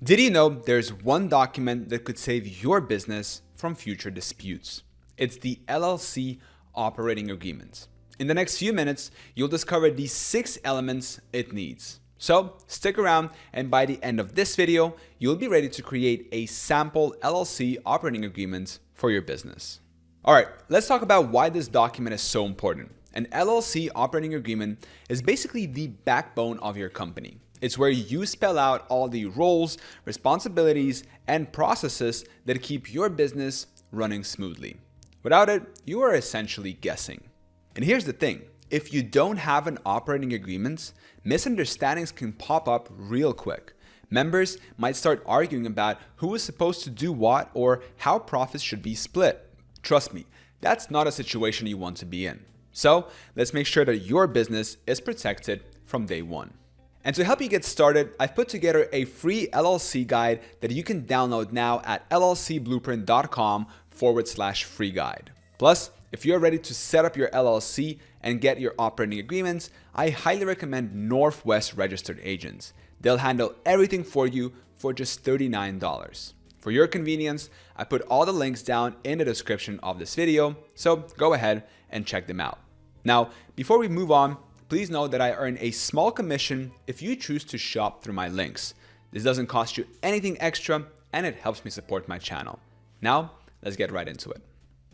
Did you know there's one document that could save your business from future disputes? It's the LLC operating agreement. In the next few minutes, you'll discover the 6 elements it needs. So stick around, and by the end of this video, you'll be ready to create a sample LLC operating agreement for your business. All right, let's talk about why this document is so important. An LLC operating agreement is basically the backbone of your company. It's where you spell out all the roles, responsibilities, and processes that keep your business running smoothly. Without it, you are essentially guessing. And here's the thing, if you don't have an operating agreement, misunderstandings can pop up real quick. Members might start arguing about who is supposed to do what or how profits should be split. Trust me, that's not a situation you want to be in. So let's make sure that your business is protected from day one. And to help you get started, I've put together a free LLC guide that you can download now at llcblueprint.com/free guide. Plus, if you're ready to set up your LLC and get your operating agreements, I highly recommend Northwest Registered Agents. They'll handle everything for you for just $39. For your convenience, I put all the links down in the description of this video, so go ahead and check them out. Now, before we move on, please know that I earn a small commission if you choose to shop through my links. This doesn't cost you anything extra, and it helps me support my channel. Now, let's get right into it.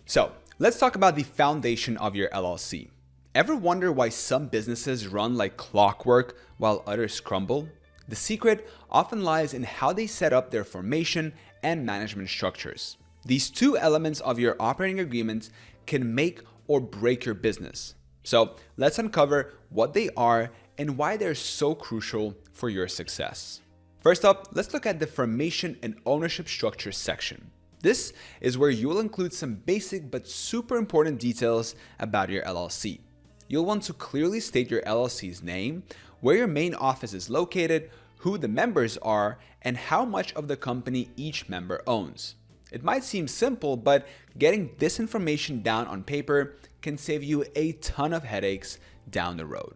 So, let's talk about the foundation of your LLC. Ever wonder why some businesses run like clockwork while others crumble? The secret often lies in how they set up their formation and management structures. These 2 elements of your operating agreement can make or break your business. So let's uncover what they are and why they're so crucial for your success. First up, let's look at the formation and ownership structure section. This is where you will include some basic but super important details about your LLC. You'll want to clearly state your LLC's name, where your main office is located, who the members are, and how much of the company each member owns. It might seem simple, but getting this information down on paper can save you a ton of headaches down the road.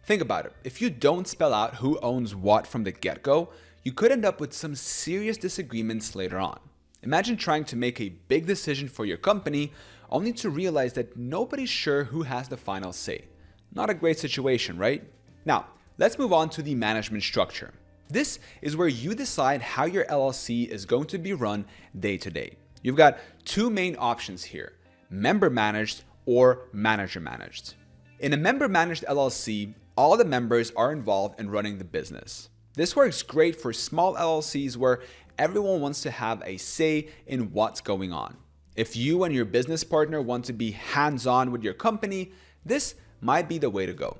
Think about it. If you don't spell out who owns what from the get-go, you could end up with some serious disagreements later on. Imagine trying to make a big decision for your company only to realize that nobody's sure who has the final say. Not a great situation, right? Now, let's move on to the management structure. This is where you decide how your LLC is going to be run day to day. You've got 2 main options here, member managed or manager managed. In a member managed LLC, all the members are involved in running the business. This works great for small LLCs where everyone wants to have a say in what's going on. If you and your business partner want to be hands-on with your company, this might be the way to go.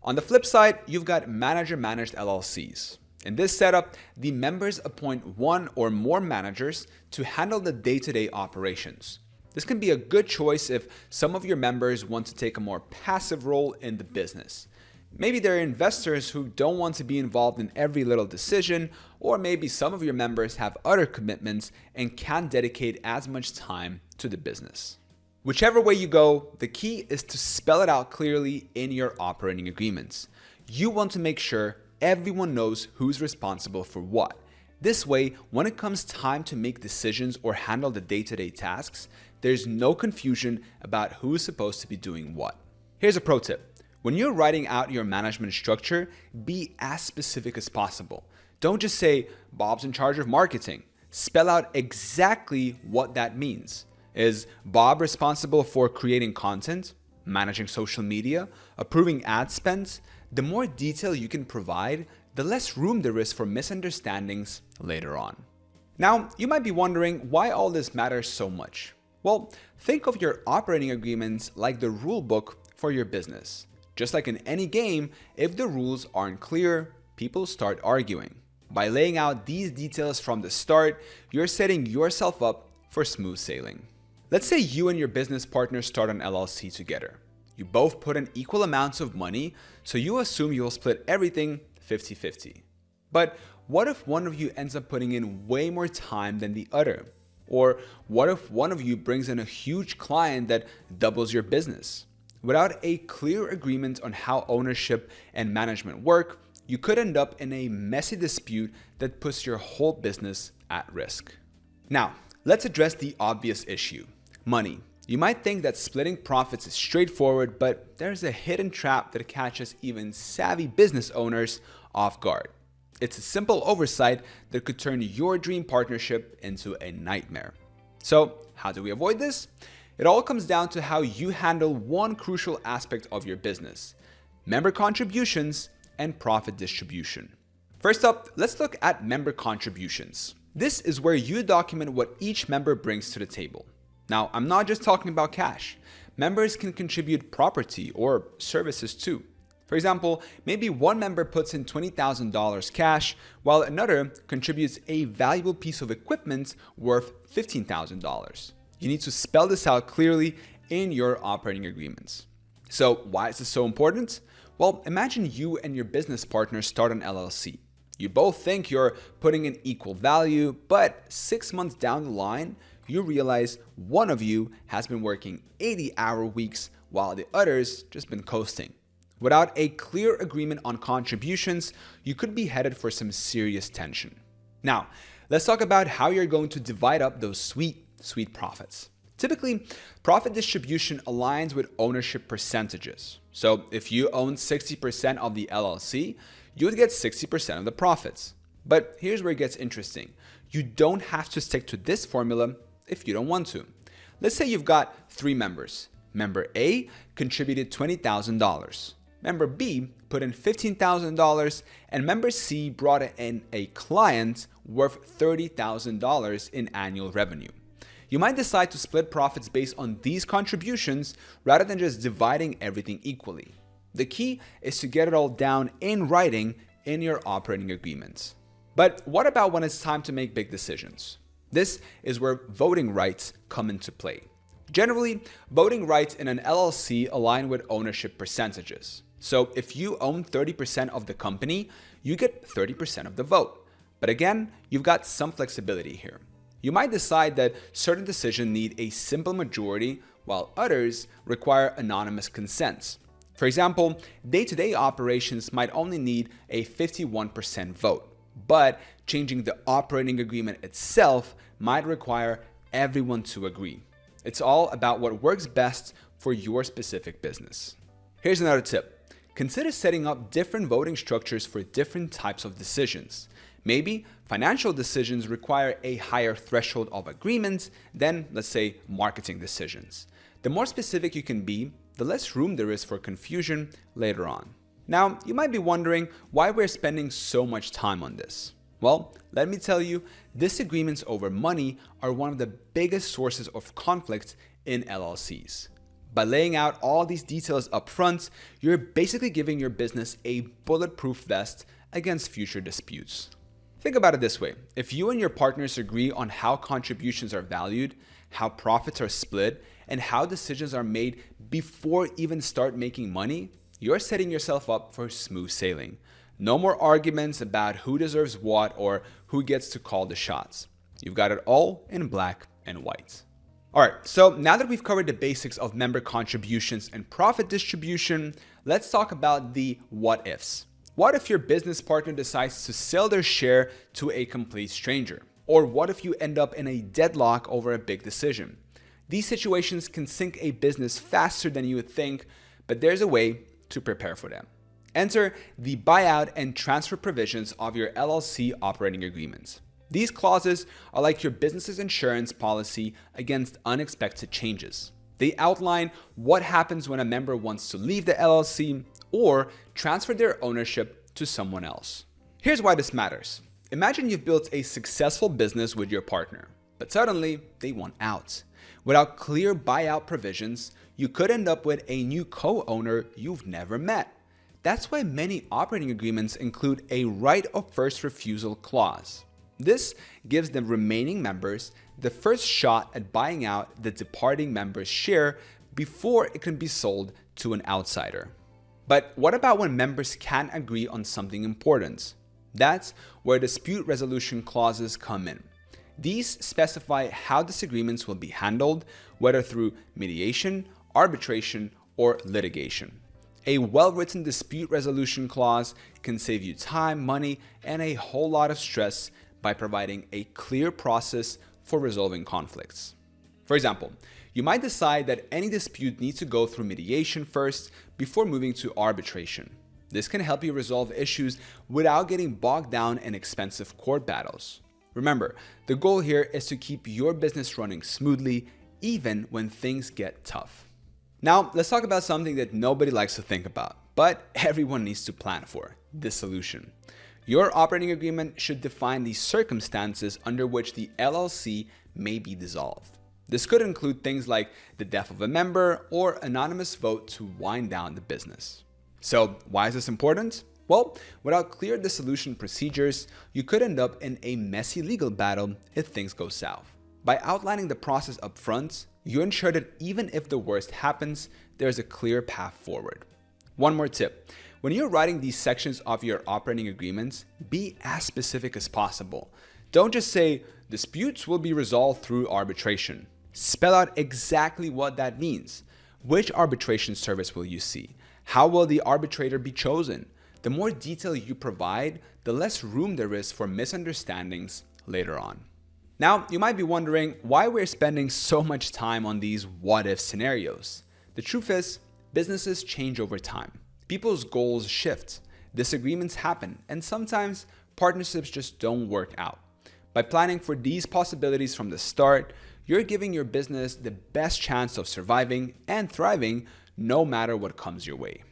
On the flip side, you've got manager managed LLCs. In this setup, the members appoint 1 or more managers to handle the day-to-day operations. This can be a good choice if some of your members want to take a more passive role in the business. Maybe they're investors who don't want to be involved in every little decision, or maybe some of your members have other commitments and can't dedicate as much time to the business. Whichever way you go, the key is to spell it out clearly in your operating agreements. You want to make sure everyone knows who's responsible for what. This way, when it comes time to make decisions or handle the day-to-day tasks, there's no confusion about who's supposed to be doing what. Here's a pro tip. When you're writing out your management structure, be as specific as possible. Don't just say, Bob's in charge of marketing. Spell out exactly what that means. Is Bob responsible for creating content, managing social media, approving ad spends? The more detail you can provide, the less room there is for misunderstandings later on. Now, you might be wondering why all this matters so much. Well, think of your operating agreements like the rule book for your business. Just like in any game, if the rules aren't clear, people start arguing. By laying out these details from the start, you're setting yourself up for smooth sailing. Let's say you and your business partner start an LLC together. You both put in equal amounts of money, so you assume you'll split everything 50-50. But what if one of you ends up putting in way more time than the other? Or what if one of you brings in a huge client that doubles your business? Without a clear agreement on how ownership and management work, you could end up in a messy dispute that puts your whole business at risk. Now, let's address the obvious issue: money. You might think that splitting profits is straightforward, but there's a hidden trap that catches even savvy business owners off guard. It's a simple oversight that could turn your dream partnership into a nightmare. So, how do we avoid this? It all comes down to how you handle one crucial aspect of your business: member contributions and profit distribution. First up, let's look at member contributions. This is where you document what each member brings to the table. Now, I'm not just talking about cash. Members can contribute property or services too. For example, maybe one member puts in $20,000 cash, while another contributes a valuable piece of equipment worth $15,000. You need to spell this out clearly in your operating agreements. So why is this so important? Well, imagine you and your business partner start an LLC. You both think you're putting in equal value, but 6 months down the line, you realize one of you has been working 80-hour weeks while the other's just been coasting. Without a clear agreement on contributions, you could be headed for some serious tension. Now, let's talk about how you're going to divide up those sweet profits. Typically, profit distribution aligns with ownership percentages. So if you own 60% of the LLC, you would get 60% of the profits. But here's where it gets interesting. You don't have to stick to this formula if you don't want to. Let's say you've got 3 members. Member A contributed $20,000. Member B put in $15,000, and member C brought in a client worth $30,000 in annual revenue. You might decide to split profits based on these contributions rather than just dividing everything equally. The key is to get it all down in writing in your operating agreements. But what about when it's time to make big decisions? This is where voting rights come into play. Generally, voting rights in an LLC align with ownership percentages. So if you own 30% of the company, you get 30% of the vote. But again, you've got some flexibility here. You might decide that certain decisions need a simple majority, while others require anonymous consents. For example, day-to-day operations might only need a 51% vote, but changing the operating agreement itself might require everyone to agree. It's all about what works best for your specific business. Here's another tip. Consider setting up different voting structures for different types of decisions. Maybe financial decisions require a higher threshold of agreement than, let's say, marketing decisions. The more specific you can be, the less room there is for confusion later on. Now, you might be wondering why we're spending so much time on this. Well, let me tell you, disagreements over money are one of the biggest sources of conflict in LLCs. By laying out all these details up front, you're basically giving your business a bulletproof vest against future disputes. Think about it this way. If you and your partners agree on how contributions are valued, how profits are split, and how decisions are made before even start making money, you're setting yourself up for smooth sailing. No more arguments about who deserves what or who gets to call the shots. You've got it all in black and white. All right, so now that we've covered the basics of member contributions and profit distribution, let's talk about the what ifs. What if your business partner decides to sell their share to a complete stranger? Or what if you end up in a deadlock over a big decision? These situations can sink a business faster than you would think, but there's a way to prepare for them. Enter the buyout and transfer provisions of your LLC operating agreements. These clauses are like your business's insurance policy against unexpected changes. They outline what happens when a member wants to leave the LLC or transfer their ownership to someone else. Here's why this matters. Imagine you've built a successful business with your partner, but suddenly they want out. Without clear buyout provisions, you could end up with a new co-owner you've never met. That's why many operating agreements include a right of first refusal clause. This gives the remaining members the first shot at buying out the departing member's share before it can be sold to an outsider. But what about when members can't agree on something important? That's where dispute resolution clauses come in. These specify how disagreements will be handled, whether through mediation, arbitration, or litigation. A well-written dispute resolution clause can save you time, money, and a whole lot of stress by providing a clear process for resolving conflicts. For example, you might decide that any dispute needs to go through mediation first before moving to arbitration. This can help you resolve issues without getting bogged down in expensive court battles. Remember, the goal here is to keep your business running smoothly even when things get tough. Now, let's talk about something that nobody likes to think about, but everyone needs to plan for: dissolution. Your operating agreement should define the circumstances under which the LLC may be dissolved. This could include things like the death of a member or anonymous vote to wind down the business. So, why is this important? Well, without clear dissolution procedures, you could end up in a messy legal battle if things go south. By outlining the process up front, you ensure that even if the worst happens, there's a clear path forward. One more tip: when you're writing these sections of your operating agreements, be as specific as possible. Don't just say, disputes will be resolved through arbitration. Spell out exactly what that means. Which arbitration service will you see? How will the arbitrator be chosen? The more detail you provide, the less room there is for misunderstandings later on. Now, you might be wondering why we're spending so much time on these what-if scenarios. The truth is, businesses change over time. People's goals shift, disagreements happen, and sometimes partnerships just don't work out. By planning for these possibilities from the start, you're giving your business the best chance of surviving and thriving no matter what comes your way.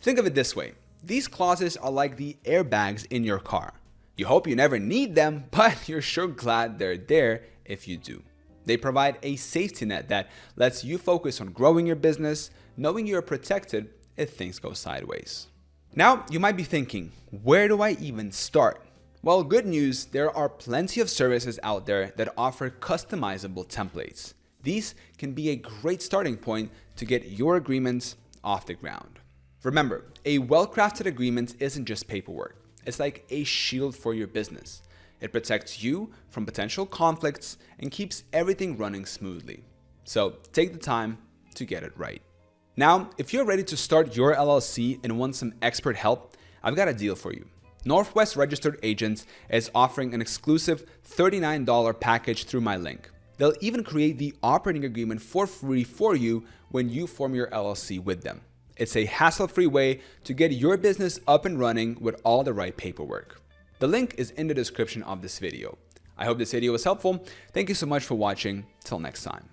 Think of it this way: these clauses are like the airbags in your car. You hope you never need them, but you're sure glad they're there if you do. They provide a safety net that lets you focus on growing your business, knowing you're protected if things go sideways. Now, you might be thinking, where do I even start? Well, good news, there are plenty of services out there that offer customizable templates. These can be a great starting point to get your agreements off the ground. Remember, a well-crafted agreement isn't just paperwork. It's like a shield for your business. It protects you from potential conflicts and keeps everything running smoothly. So take the time to get it right. Now, if you're ready to start your LLC and want some expert help, I've got a deal for you. Northwest Registered Agents is offering an exclusive $39 package through my link. They'll even create the operating agreement for free for you when you form your LLC with them. It's a hassle-free way to get your business up and running with all the right paperwork. The link is in the description of this video. I hope this video was helpful. Thank you so much for watching. Till next time.